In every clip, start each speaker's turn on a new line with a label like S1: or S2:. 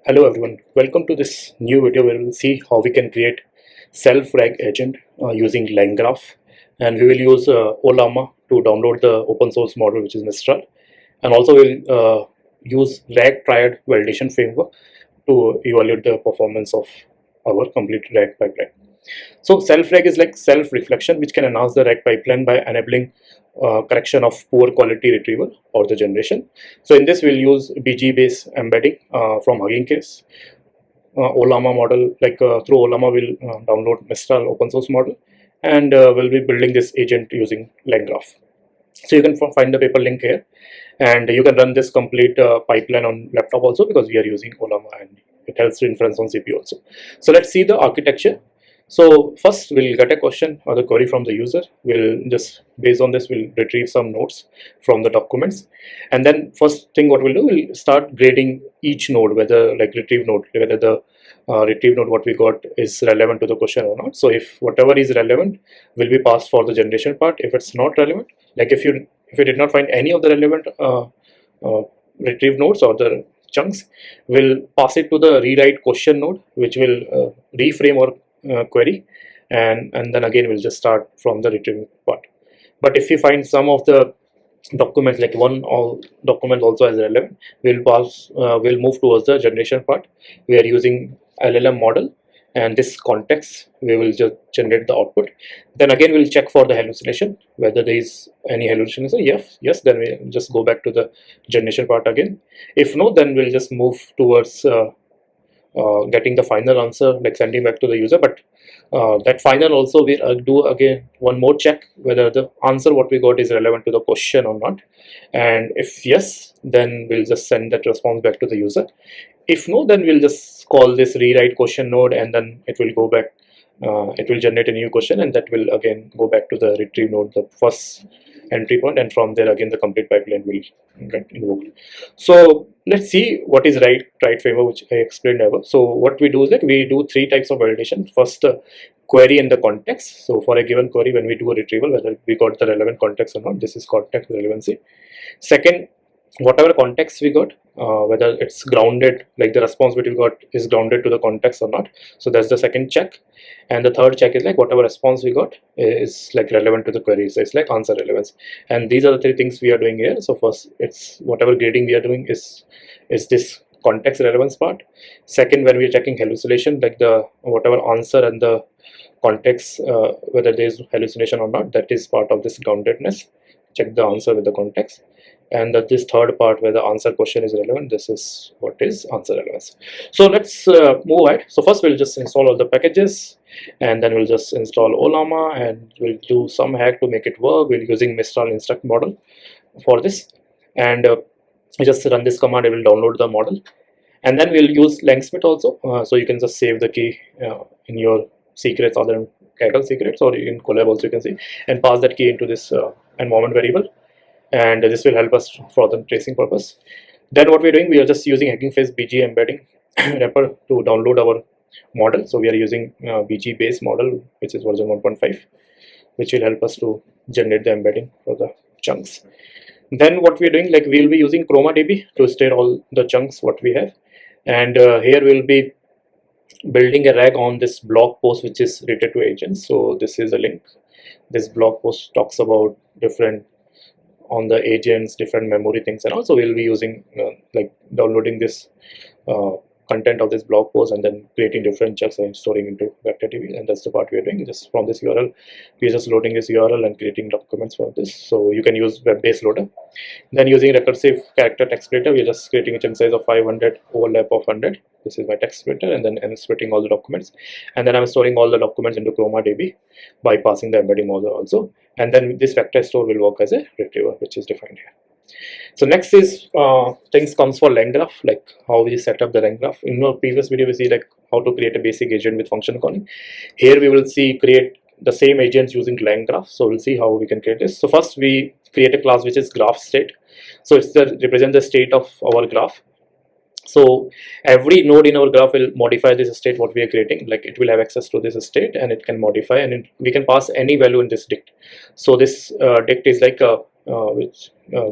S1: Hello everyone, welcome to this new video where we'll see how we can create self-RAG agent using LangGraph, and we will use Ollama to download the open source model which is Mistral, and also we'll use RAG TRIAD validation framework to evaluate the performance of our complete RAG pipeline. So self-RAG is like self-reflection, which can enhance the RAG pipeline by enabling correction of poor quality retrieval or the generation. So in this, we'll use BG based embedding from Hugging Face, Ollama model. Through Ollama, we'll download Mistral open source model, and we'll be building this agent using LangGraph. So you can find the paper link here, and you can run this complete pipeline on laptop also, because we are using Ollama and it helps to inference on CPU also. So let's see the architecture. So first we'll get a question or the query from the user. We'll just, based on this, we'll retrieve some nodes from the documents, and then first thing what we'll do, we'll start grading each node, whether like retrieve node, whether the retrieve node what we got is relevant to the question or not. So if whatever is relevant will be passed for the generation part. If it's not relevant, like if you did not find any of the relevant retrieve nodes or the chunks, we'll pass it to the rewrite question node, which will reframe our query, and then again we'll just start from the retrieving part. But if you find some of the documents, like one or document also as relevant, we'll move towards the generation part. We are using LLM model, and this context we will just generate the output. Then again we'll check for the hallucination, whether there is any hallucination. Yes, then we just go back to the generation part again. If no, then we'll just move towards getting the final answer, like sending back to the user. But that final also we'll do again one more check whether the answer what we got is relevant to the question or not, and if yes, then we'll just send that response back to the user. If no, then we'll just call this rewrite question node, and then it will go back, it will generate a new question, and that will again go back to the retrieve node, the first entry point, and from there again the complete pipeline will get invoked. So let's see what is RAG TRIAD framework, which I explained above. So what we do is that we do three types of validation. First, query and the context. So for a given query, when we do a retrieval, whether we got the relevant context or not, this is context relevancy. Second, whatever context we got, whether it's grounded, like the response which we got is grounded to the context or not. So that's the second check. And the third check is like whatever response we got is like relevant to the query. So it's like answer relevance. And these are the three things we are doing here. So first, it's whatever grading we are doing is this context relevance part. Second, when we are checking hallucination, like the whatever answer and the context, whether there is hallucination or not, that is part of this groundedness. Check the answer with the context. And this third part where the answer question is relevant, this is what is answer relevance. So let's move ahead. So first we'll just install all the packages, and then we'll just install Ollama, and we'll do some hack to make it work. We're using Mistral instruct model for this, and just run this command. It will download the model, and then we'll use LangSmith also. So you can just save the key in your secrets, other Kaggle secrets, or in Collab also you can see, and pass that key into this environment variable. And this will help us for the tracing purpose. Then what we're doing, we are just using Hugging Face BG embedding wrapper to download our model. So we are using BG based model, which is version 1.5, which will help us to generate the embedding for the chunks. Then what we're doing, like we'll be using ChromaDB to store all the chunks what we have, and here we'll be building a RAG on this blog post which is related to agents. So this is a link. This blog post talks about different on the agents, different memory things, and also we'll be using like downloading this content of this blog post and then creating different chunks and storing into VectorDB, and that's the part we are doing. Just from this URL, we're just loading this URL and creating documents for this. So you can use web-based loader. Then using recursive character text splitter, we're just creating a chunk size of 500, overlap of 100. This is my text splitter, and then I'm splitting all the documents, and then I'm storing all the documents into ChromaDB by passing the embedding model also. And then this vector store will work as a retriever, which is defined here. So next is things comes for LangGraph, like how we set up the LangGraph. In our previous video we see like how to create a basic agent with function calling. Here we will see create the same agents using LangGraph. So we'll see how we can create this. So first we create a class which is graph state. So it's represent the state of our graph. So every node in our graph will modify this state what we are creating. Like it will have access to this state, and it can modify, and we can pass any value in this dict. So this dict is like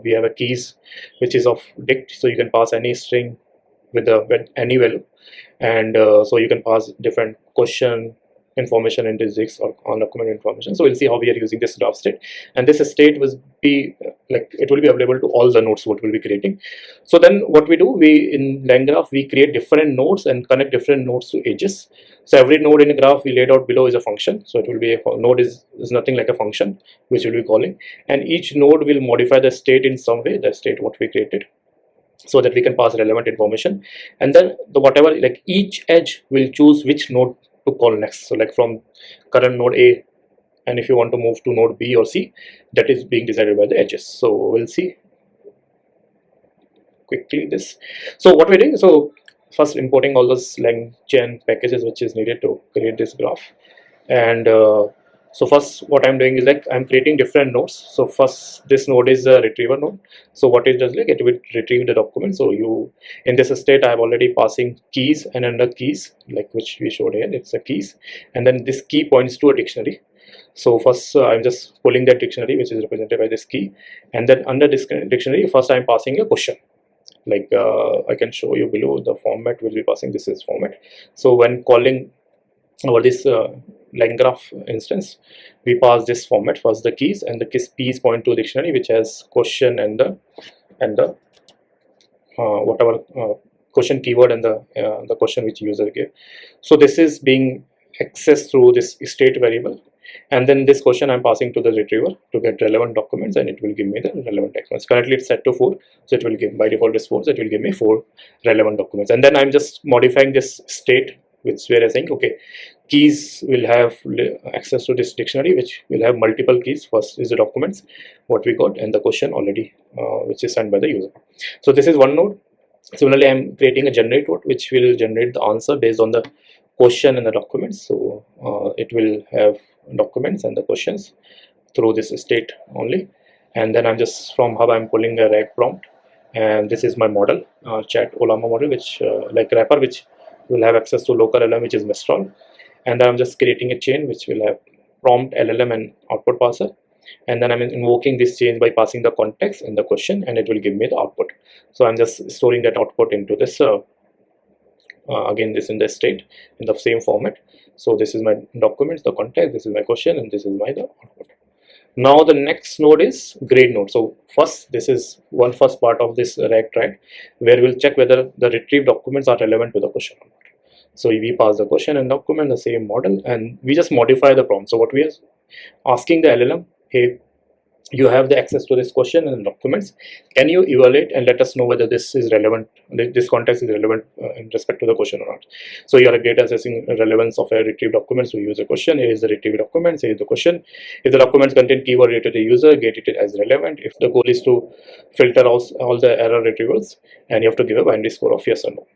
S1: we have a keys which is of dict, so you can pass any string with any value, and so you can pass different question information into this or on document information. So we'll see how we are using this graph state, and this state will be like it will be available to all the nodes what we'll be creating. So then what we do, we in LangGraph we create different nodes and connect different nodes to edges. So every node in a graph we laid out below is a function. So it will be a node is nothing like a function which we'll be calling, and each node will modify the state in some way, the state what we created, so that we can pass relevant information. And then the whatever, like each edge will choose which node to call next. So like from current node A, and if you want to move to node B or C, that is being decided by the edges. So we'll see quickly this. So what we're doing, so first importing all those LangChain packages which is needed to create this graph. And so first what I'm doing is like I'm creating different nodes. So first this node is a retriever node. So what it does, like it will retrieve the document. So you in this state I have already passing keys, and under keys, like which we showed here, it's a keys, and then this key points to a dictionary. So first I'm just pulling that dictionary which is represented by this key, and then under this dictionary first I'm passing a question. Like I can show you below the format will be passing, this is format. So when calling over this LangGraph instance, we pass this format, first the keys, and the keys point to a dictionary which has question and the whatever question keyword and the question which user gave. So this is being accessed through this state variable, and then this question I'm passing to the retriever to get relevant documents, and it will give me the relevant documents. Currently it's set to 4, so it will give, by default is 4, so it will give me 4 relevant documents. And then I'm just modifying this state, which where I'm saying okay, keys will have access to this dictionary which will have multiple keys. First is the documents what we got, and the question already which is sent by the user. So this is one node. Similarly, I'm creating a generate node which will generate the answer based on the question and the documents. So it will have documents and the questions through this state only. And then I'm just from hub I'm pulling a RAG prompt, and this is my model, chat Ollama model, which like wrapper, which will have access to local LLM which is Mistral. And then I'm just creating a chain which will have prompt, LLM, and output parser. And then I'm invoking this chain by passing the context and the question, and it will give me the output. So I'm just storing that output into this again this in the state in the same format. So this is my documents, the context, this is my question, and this is my the output. Now the next node is grade node. So first, this is one first part of this RAG TRIAD where we'll check whether the retrieved documents are relevant to the question or not. So we pass the question and document, the same model, and we just modify the prompt. So what we are asking the LLM, hey, you have the access to this question and documents, can you evaluate and let us know whether this is relevant, this context is relevant in respect to the question or not. So you are great assessing relevance of a retrieved document. So use a question, here is the retrieved document, here is the question. If the documents contain keyword related to the user, get it as relevant. If the goal is to filter out all the error retrievals, and you have to give a binary score of yes or no.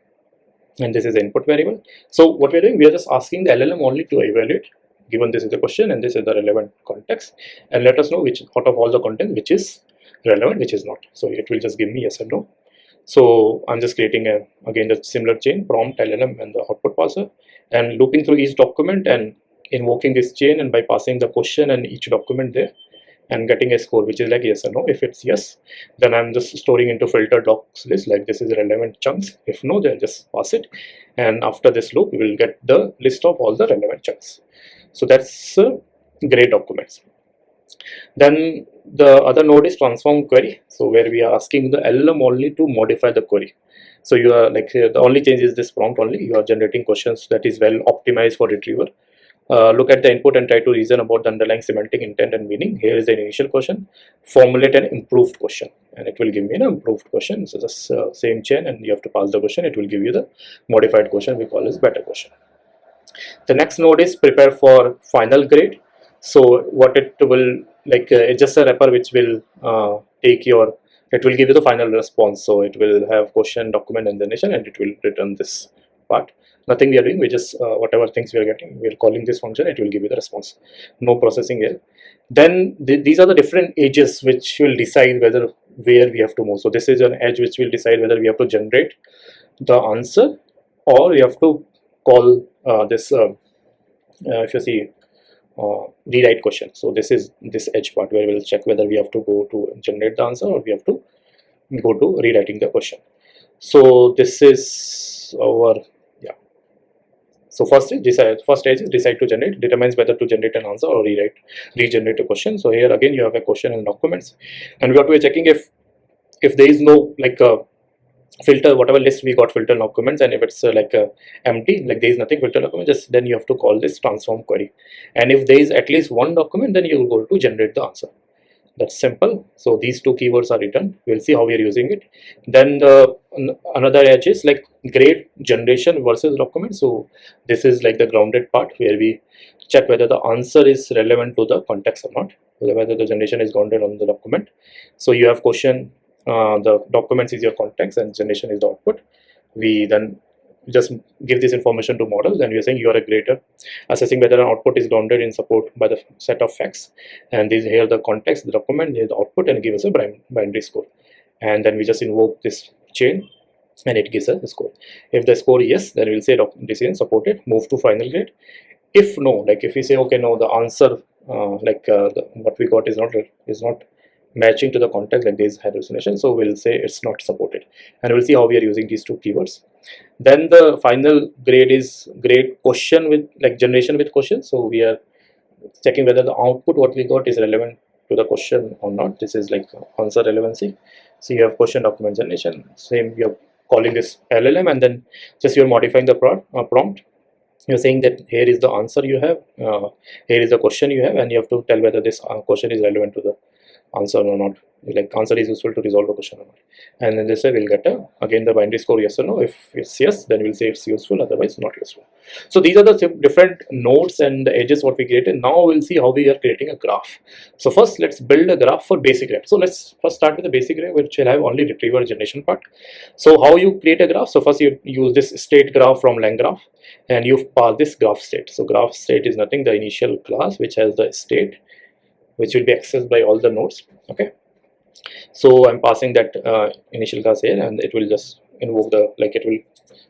S1: And this is the input variable. So what we're doing, we are just asking the LLM only to evaluate, given this is the question and this is the relevant context, and let us know which out of all the content which is relevant, which is not. So it will just give me yes or no. So I'm just creating again the similar chain, prompt, LLM, and the output parser, and looping through each document and invoking this chain, and by passing the question and each document there and getting a score which is like yes or no. If it's yes, then I'm just storing into filter docs list, like this is relevant chunks. If no, then just pass it, and after this loop we will get the list of all the relevant chunks. So that's grade documents. Then the other node is transform query, so where we are asking the LLM only to modify the query. So you are like the only change is this prompt only. You are generating questions that is well optimized for retriever. Look at the input and try to reason about the underlying semantic intent and meaning. Here is an initial question, formulate an improved question, and it will give me an improved question. So just same chain, and you have to pass the question, it will give you the modified question we call as better question. The next node is prepare for final grade. So what it will like it's just a wrapper which will take your, it will give you the final response. So it will have question, document, and destination, and it will return this part. Nothing we are doing, we just whatever things we are getting, we are calling this function, it will give you the response. No processing here. Then these are the different edges which will decide whether where we have to move. So this is an edge which will decide whether we have to generate the answer or we have to call this if you see rewrite question. So this is this edge part where we'll check whether we have to go to generate the answer or we have to go to rewriting the question. So this is our, yeah. So first stage is decide to generate, determines whether to generate an answer or regenerate a question. So here again you have a question and documents, and what we are checking if there is no like a filter, whatever list we got filter documents, and if it's like empty, like there is nothing filter document, just then you have to call this transform query. And if there is at least one document, then you will go to generate the answer. That's simple. So these two keywords are written. We'll see how we are using it. Then the another edge is like grade generation versus document. So this is like the grounded part where we check whether the answer is relevant to the context or not, whether the generation is grounded on the document. So you have question, the documents is your context and generation is the output. We then just give this information to models, and we are saying you are a grader assessing whether an output is grounded in support by the set of facts, and these here the context, the document, here the output, and give us a binary score. And then we just invoke this chain and it gives us a score. If the score is yes, then we'll say decision supported, move to final grade. If no, like if we say okay, no, the answer what we got is not matching to the context, like there is hallucination, so we'll say it's not supported. And we'll see how we are using these two keywords. Then the final grade is grade question with like generation with question. So we are checking whether the output what we got is relevant to the question or not. This is like answer relevancy. So you have question document generation, same, you're calling this LLM, and then just you're modifying the prompt. You're saying that here is the answer you have, here is the question you have, and you have to tell whether this question is relevant to the answer or not, like answer is useful to resolve a question or not. And then this way we'll get again the binary score yes or no. If it's yes, then we'll say it's useful, otherwise not useful. So these are the different nodes and the edges what we created. Now we'll see how we are creating a graph. So first let's build a graph for basic graph. So let's first start with the basic graph, which will have only retrieval generation part. So how you create a graph? So first you use this state graph from LangGraph, and you pass this graph state. So graph state is nothing, the initial class which has the state, which will be accessed by all the nodes. Okay, so I'm passing that initial class here, and it will just invoke the, like it will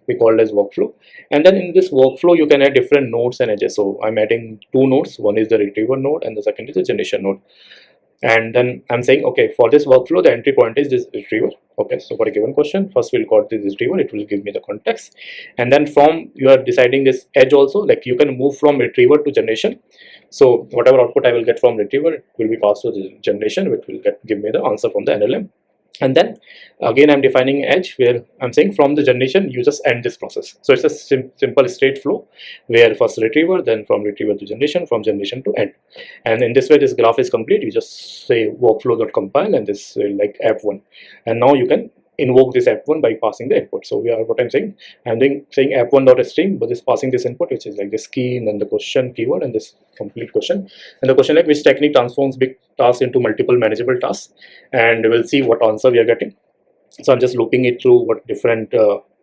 S1: be called as workflow. And then in this workflow you can add different nodes and edges. So I'm adding two nodes, one is the retriever node and the second is the generation node. And then I'm saying okay, for this workflow the entry point is this retriever. Okay, so for a given question, first we'll call this retriever, it will give me the context, and then from you are deciding this edge also, like you can move from retriever to generation. So whatever output I will get from retriever, it will be passed to the generation, which will give me the answer from the NLM. And then again I'm defining edge where I'm saying from the generation you just end this process. So it's a simple straight flow where first retriever, then from retriever to generation, from generation to end. And in this way this graph is complete. You just say workflow.compile, and this will like app1, and now you can invoke this app1 by passing the input. So we are what I'm saying, saying app1.stream, but this passing this input, which is like this key and then the question keyword and this complete question, and the question like which technique transforms big tasks into multiple manageable tasks, and we'll see what answer we are getting. So I'm just looping it through what different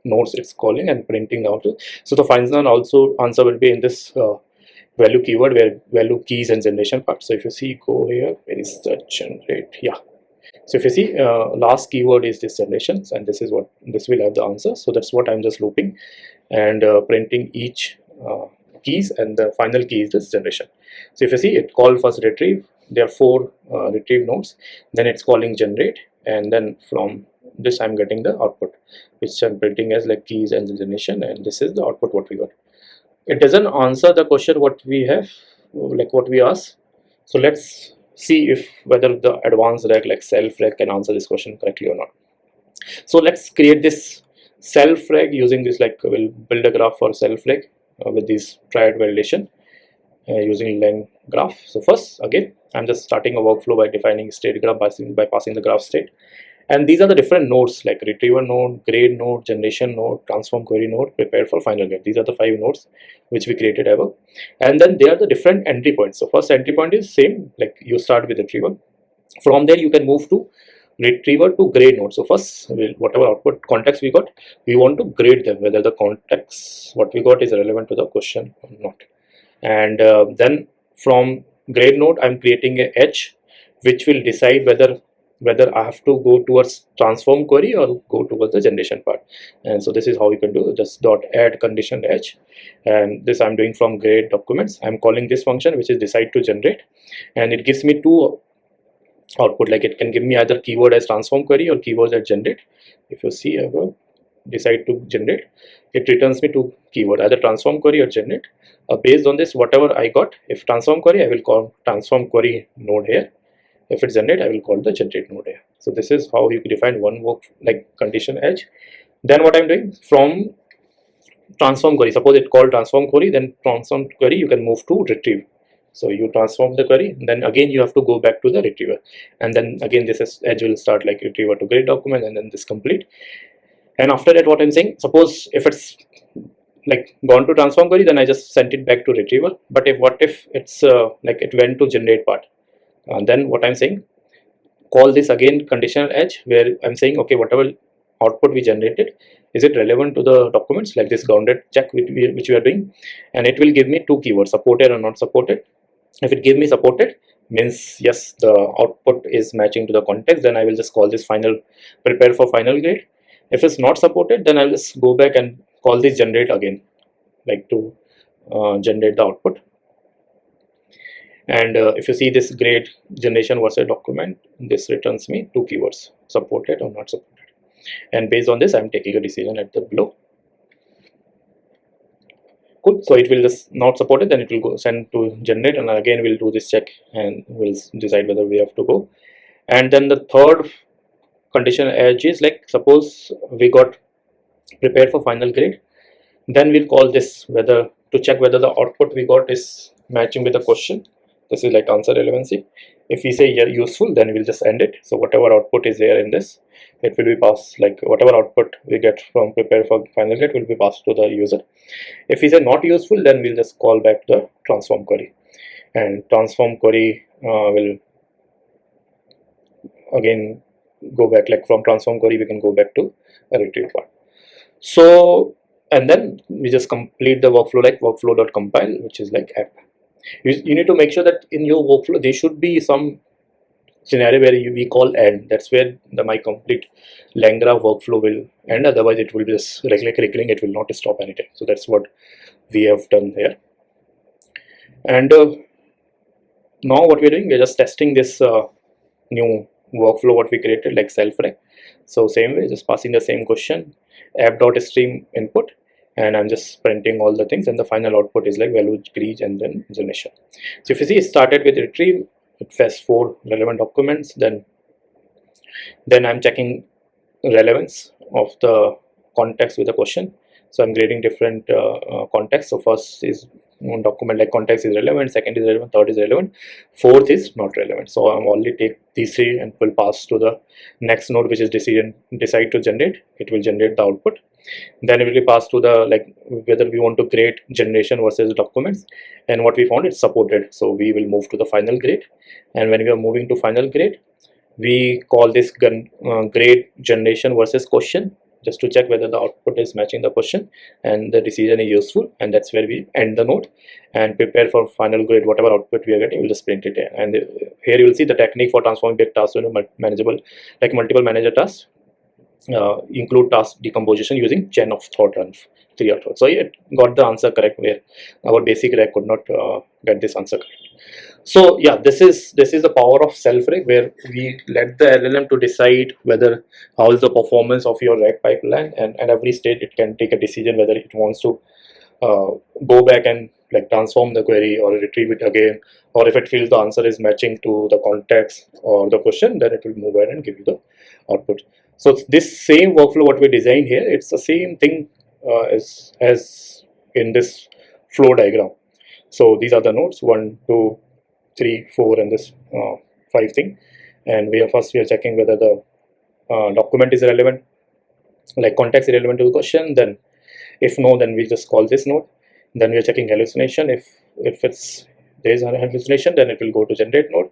S1: nodes it's calling and printing out. So the final also answer will be in this value keyword where value keys and generation part. So if you see, go here, where is the generate? Yeah. So if you see, last keyword is this generations, and this is what this will have the answer. So that's what I'm just looping and printing each keys, and the final key is this generation. So if you see, it called first retrieve. There are 4 retrieve nodes. Then it's calling generate, and then from this I'm getting the output, which I'm printing as like keys and the generation, and this is the output what we got. It doesn't answer the question what we have, like what we asked. So let's see if whether the advanced RAG like self RAG can answer this question correctly or not. So let's create this self RAG using this, like we'll build a graph for self RAG with this triad validation using LangGraph. So first again I'm just starting a workflow by defining state graph by passing the graph state. And these are the different nodes like retriever node, grade node, generation node, transform query node, prepare for final grade. These are the 5 nodes which we created above. And then they are the different entry points. So first entry point is same, like you start with retriever. From there you can move to retriever to grade node. So first whatever output context we got, we want to grade them whether the context what we got is relevant to the question or not. And then from grade node I'm creating a edge which will decide whether I have to go towards transform query or go towards the generation part. And so this is how you can do, just dot add condition edge, and this I'm doing from grade documents. I'm calling this function which is decide to generate, and it gives me 2 output, like it can give me either keyword as transform query or keywords as generate. If you see above, decide to generate, it returns me two keywords, either transform query or generate. Based on this, whatever I got, if transform query, I will call transform query node here. If it's generate, I will call the generate node here. So this is how you define one work like condition edge. Then what I'm doing from transform query, suppose it called transform query, then transform query you can move to retrieve. So you transform the query, then again you have to go back to the retriever, and then again this is edge will start like retriever to grade document, and then this complete. And after that, what I'm saying, suppose if it's like gone to transform query, then I just sent it back to retriever. But if what if it's like it went to generate part, then what I'm saying, call this again conditional edge, where I'm saying, okay, whatever output we generated, is it relevant to the documents, like this grounded check which we are doing, and it will give me two keywords, supported or not supported. If it gives me supported, means yes, the output is matching to the context, then I will just call this final, prepare for final grade. If it's not supported, then I'll just go back and call this generate again, like to generate the output. And if you see this grade generation versus document, this returns me two keywords, supported or not supported. And based on this, I'm taking a decision at the below. Cool. So it will just not support it, then it will go send to generate, and again we'll do this check and we'll decide whether we have to go. And then the third condition edge is like, suppose we got prepared for final grade, then we'll call this whether to check whether the output we got is matching with the question. This is like answer relevancy. If we say yeah, useful, then we'll just end it. So whatever output is there in this, it will be passed, like whatever output we get from prepare for final grade will be passed to the user. If we say not useful, then we'll just call back the transform query, and transform query will again go back, like from transform query we can go back to a retrieve part. So and then we just complete the workflow, like workflow.compile, which is like app. You need to make sure that in your workflow there should be some scenario where we call end. That's where my complete LangGraph workflow will end, otherwise it will be just recurring, it will not stop anytime. So that's what we have done here. And now what we're doing, we're just testing this new workflow what we created, like self-rec. So same way, just passing the same question, app.stream input, and I'm just printing all the things, and the final output is like value grease and then generation. So if you see, it started with retrieve, it fetched 4 relevant documents, then I'm checking relevance of the context with the question. So I'm grading different contexts. So first is one document like context is relevant, second is relevant, third is relevant, fourth is not relevant. So I'm only take these 3 and will pass to the next node, which is decide to generate. It will generate the output. Then it will be passed to the like whether we want to grade generation versus documents, and what we found is supported. So we will move to the final grade, and when we are moving to final grade, we call this grade generation versus question, just to check whether the output is matching the question and the decision is useful, and that's where we end the node and prepare for final grade. Whatever output we are getting, we'll just print it here. And here you will see the technique for transforming big tasks into manageable, like multiple manager tasks. Include task decomposition using chain of thought and 3 or 4. So it got the answer correct, where our basic RAG could not get this answer correct. So yeah, this is the power of self-RAG, where we let the LLM to decide whether how is the performance of your RAG pipeline, and at every stage it can take a decision whether it wants to go back and like transform the query or retrieve it again, or if it feels the answer is matching to the context or the question, then it will move ahead and give you the output. So this same workflow what we designed here, it's the same thing as in this flow diagram. So these are the nodes 1, 2, 3, 4, and this 5 thing. And we are checking whether the document is relevant, like context is relevant to the question. Then if no, then we just call this node. Then we are checking hallucination. If there is a hallucination, then it will go to generate node.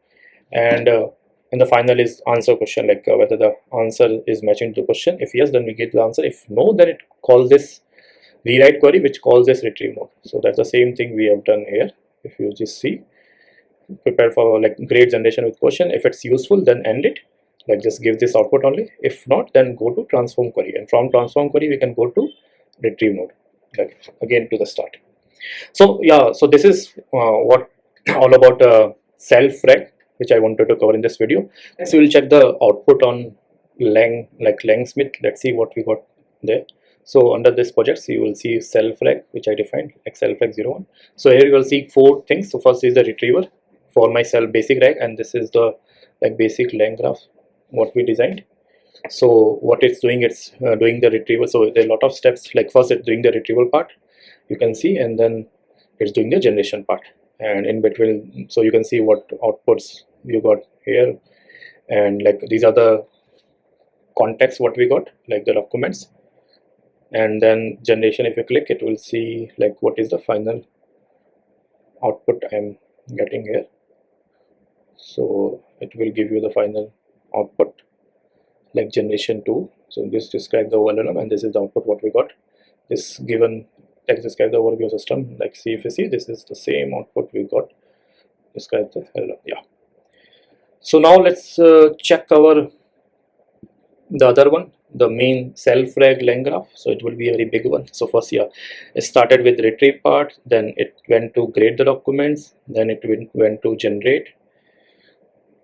S1: And the final is answer question, like whether the answer is matching to the question. If yes, then we get the answer. If no, then it calls this rewrite query, which calls this retrieve node. So that's the same thing we have done here. If you just see, prepare for like grade generation with question. If it's useful, then end it, like just give this output only. If not, then go to transform query, and from transform query we can go to retrieve node, like again to the start. So yeah, so this is what all about self-rec, which I wanted to cover in this video. So we'll check the output on LangSmith. Let's see what we got there. So under this projects, you will see self reg, which I defined like self reg 01. So here you will see 4 things. So first is the retriever for my self basic reg, and this is the like basic LangGraph what we designed. So what it's doing, it's doing the retrieval. So there are a lot of steps. Like first it's doing the retrieval part, you can see, and then it's doing the generation part, and in between, so you can see what outputs you got here, and like these are the context what we got, like the documents. And then generation, if you click, it will see like what is the final output I'm getting here. So it will give you the final output like generation 2. So this describes the LLM, and this is the output what we got. This given text describes the overview system. Like see, if you see, this is the same output we got, describes the LLM. Yeah. So now let's check the other one, the main self-reg LangGraph. So it will be a very big one. So first, yeah, it started with retrieve part, then it went to grade the documents, then it went to generate,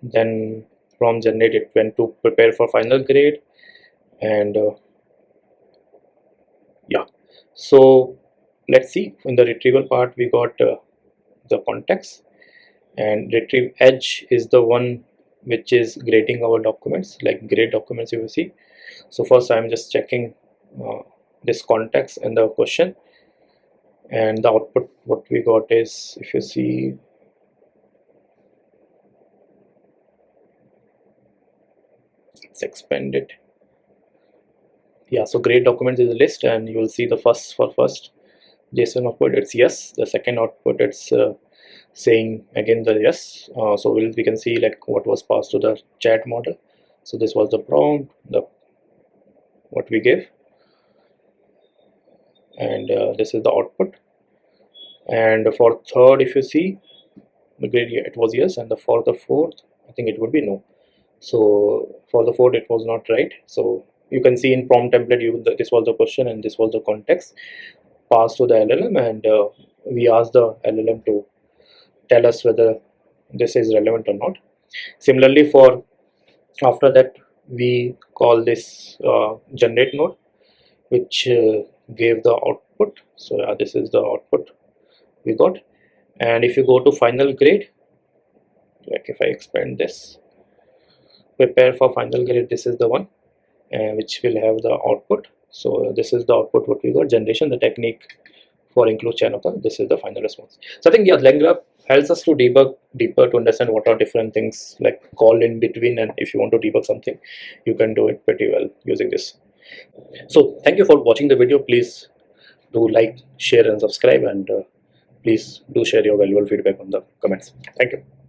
S1: then from generate it went to prepare for final grade, and yeah. So let's see, in the retrieval part we got the context, and retrieve edge is the one which is grading our documents, like grade documents you will see. So first I'm just checking this context and the question, and the output what we got is, if you see, let's expand it. Yeah, so grade documents is a list, and you will see the first JSON output, it's yes. The second output, it's saying again the yes. So we can see like what was passed to the chat model. So this was the prompt, what we gave, and this is the output. And for third, if you see the grade, yeah, it was yes, and for the fourth, I think it would be no. So for the fourth, it was not right. So you can see in prompt template, this was the question and this was the context passed to the LLM, and we asked the LLM to tell us whether this is relevant or not. Similarly, for after that, we call this generate node, which gave the output. So yeah, this is the output we got. And if you go to final grade, like if I expand this, prepare for final grade, this is the one which will have the output. So this is the output what we got, generation, the technique for include chain of the, this is the final response. So I think, yeah, LangGraph helps us to debug deeper, to understand what are different things like call in between, and if you want to debug something, you can do it pretty well using this. So thank you for watching the video. Please do like, share and subscribe, and please do share your valuable feedback on the comments. Thank you.